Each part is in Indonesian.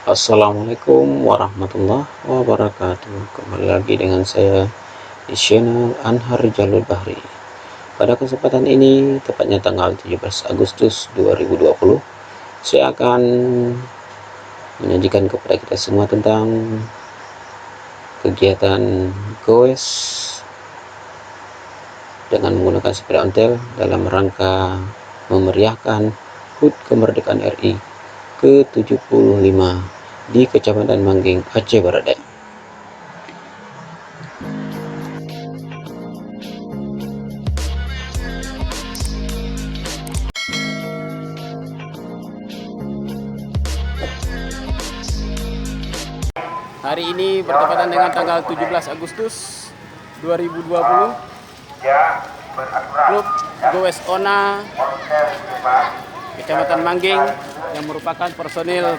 Assalamualaikum warahmatullahi wabarakatuh. Kembali lagi dengan saya di channel Anhar Jalul Bahri. Pada kesempatan ini, tepatnya tanggal 17 Agustus 2020, saya akan menyajikan kepada kita semua tentang kegiatan goes dengan menggunakan sepeda ontel dalam rangka memeriahkan HUT Kemerdekaan RI ke-75 di Kecamatan Mangging, Aceh Barat Daya. Hari ini bertepatan dengan tanggal 17 Agustus 2020, Klub Goes Ona Kecamatan Mangging yang merupakan personil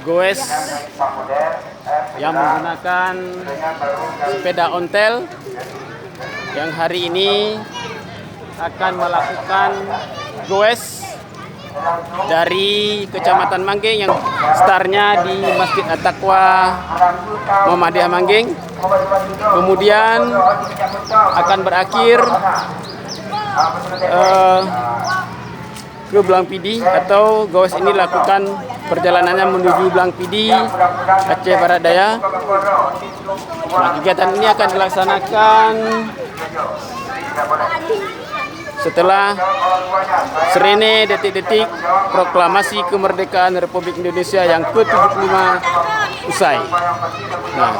goes yang menggunakan sepeda ontel yang hari ini akan melakukan goes dari Kecamatan Mangging yang startnya di Masjid At-Taqwa Muhammadiyah Mangging, kemudian akan berakhir ke Blangpidi, atau goes ini lakukan perjalanannya menuju Blangpidi, Aceh Barat Daya. Nah, kegiatan ini akan dilaksanakan setelah serene detik-detik proklamasi kemerdekaan Republik Indonesia yang ke-75 usai. Nah,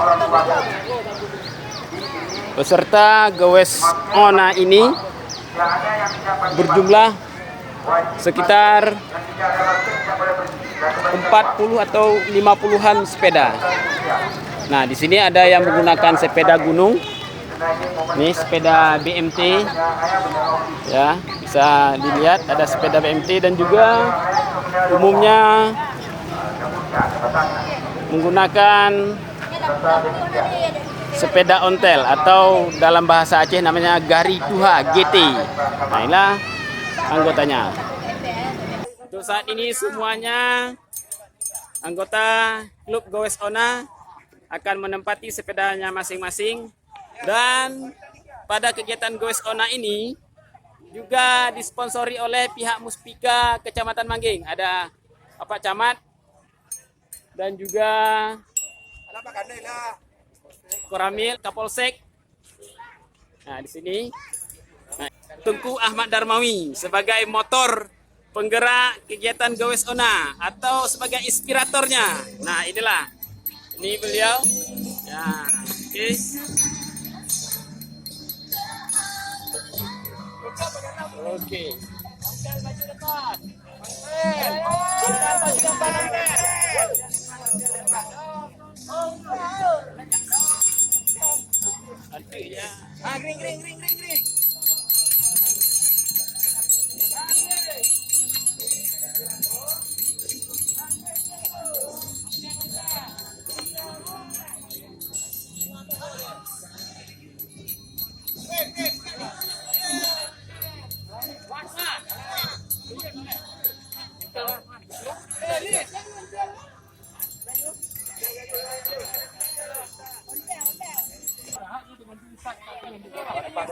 peserta goes Ona ini berjumlah sekitar 40 atau 50-an sepeda. Nah, di sini ada yang menggunakan sepeda gunung. Ini sepeda BMT, ya, bisa dilihat ada sepeda BMT, dan juga umumnya menggunakan sepeda ontel atau dalam bahasa Aceh namanya Gari Tuha GT. Nah, inilah anggotanya. Untuk saat ini semuanya anggota Klub Goes Ona akan menempati sepedanya masing-masing. Dan pada kegiatan Goes Ona ini juga disponsori oleh pihak Muspika Kecamatan Mangging. Ada Bapak Camat dan juga Koramil Kapolsek. Nah, di sini Tengku Ahmad Darmawi sebagai motor penggerak kegiatan Goes Ona atau sebagai inspiratornya. Nah, inilah. Ini beliau. Ya, oke. Oke. Aduh ya. Ring.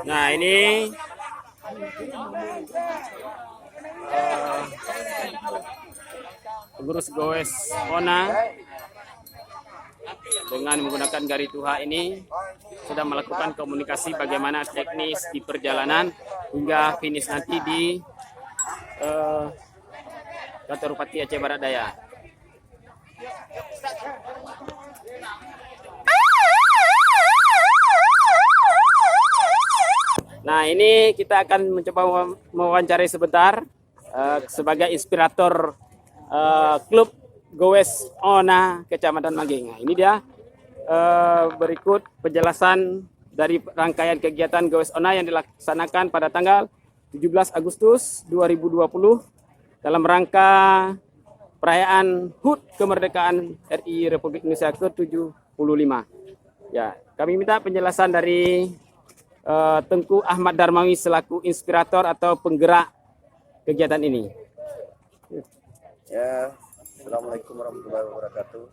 Nah, ini pengurus Goes Ona dengan menggunakan Gari Tuha ini sudah melakukan komunikasi bagaimana teknis di perjalanan hingga finish nanti di Kantor Bupati Aceh Barat Daya. Nah, ini kita akan mencoba mewawancarai sebentar sebagai inspirator Klub Goes Ona Kecamatan Mangging. Nah, ini dia berikut penjelasan dari rangkaian kegiatan Goes Ona yang dilaksanakan pada tanggal 17 Agustus 2020 dalam rangka perayaan HUT Kemerdekaan RI Republik Indonesia ke-75. Ya, kami minta penjelasan dari Tengku Ahmad Darmawi selaku inspirator atau penggerak kegiatan ini. Ya, Assalamualaikum warahmatullahi wabarakatuh.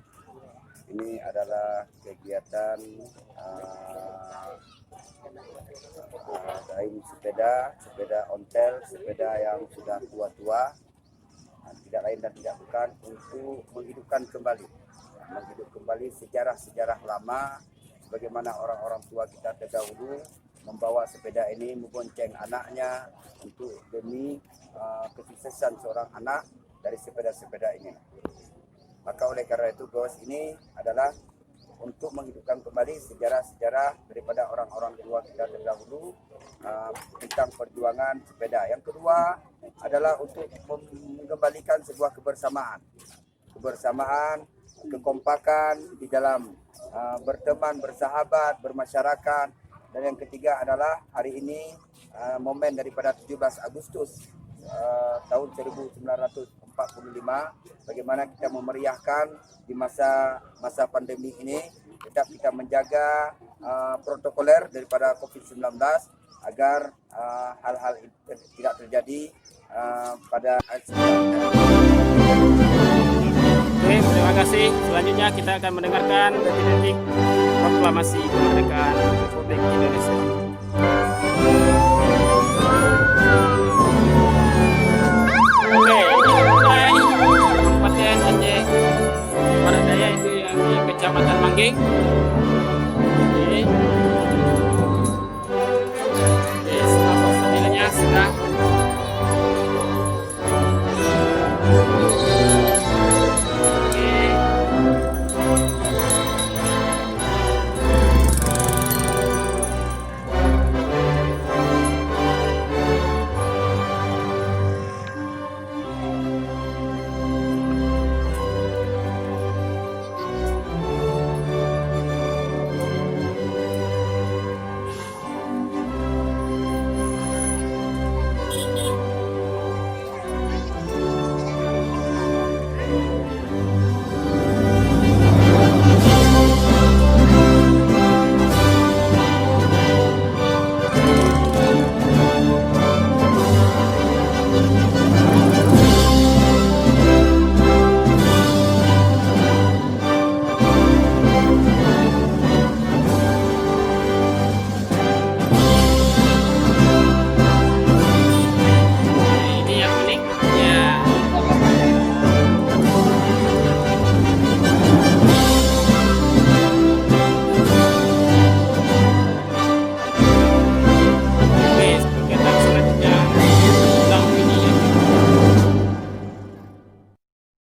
Ini adalah kegiatan daim sepeda ontel, sepeda yang sudah tua-tua, tidak lain dan tidak bukan untuk menghidupkan kembali sejarah-sejarah lama, bagaimana orang-orang tua kita terdahulu membawa sepeda ini, membonceng anaknya untuk demi kesuksesan seorang anak dari sepeda-sepeda ini. Maka oleh karena itu Gowes ini adalah untuk menghidupkan kembali sejarah-sejarah daripada orang-orang tua kita terdahulu tentang perjuangan sepeda. Yang kedua adalah untuk mengembalikan sebuah kebersamaan, kekompakan di dalam berteman, bersahabat, bermasyarakat. Dan yang ketiga adalah hari ini momen daripada 17 Agustus tahun 1945, bagaimana kita memeriahkan di masa pandemi ini, tetap kita menjaga protokoler daripada COVID-19 agar hal-hal tidak terjadi pada Oke, terima kasih. Selanjutnya kita akan mendengarkan detik-detik proklamasi kemerdekaan Republik Indonesia.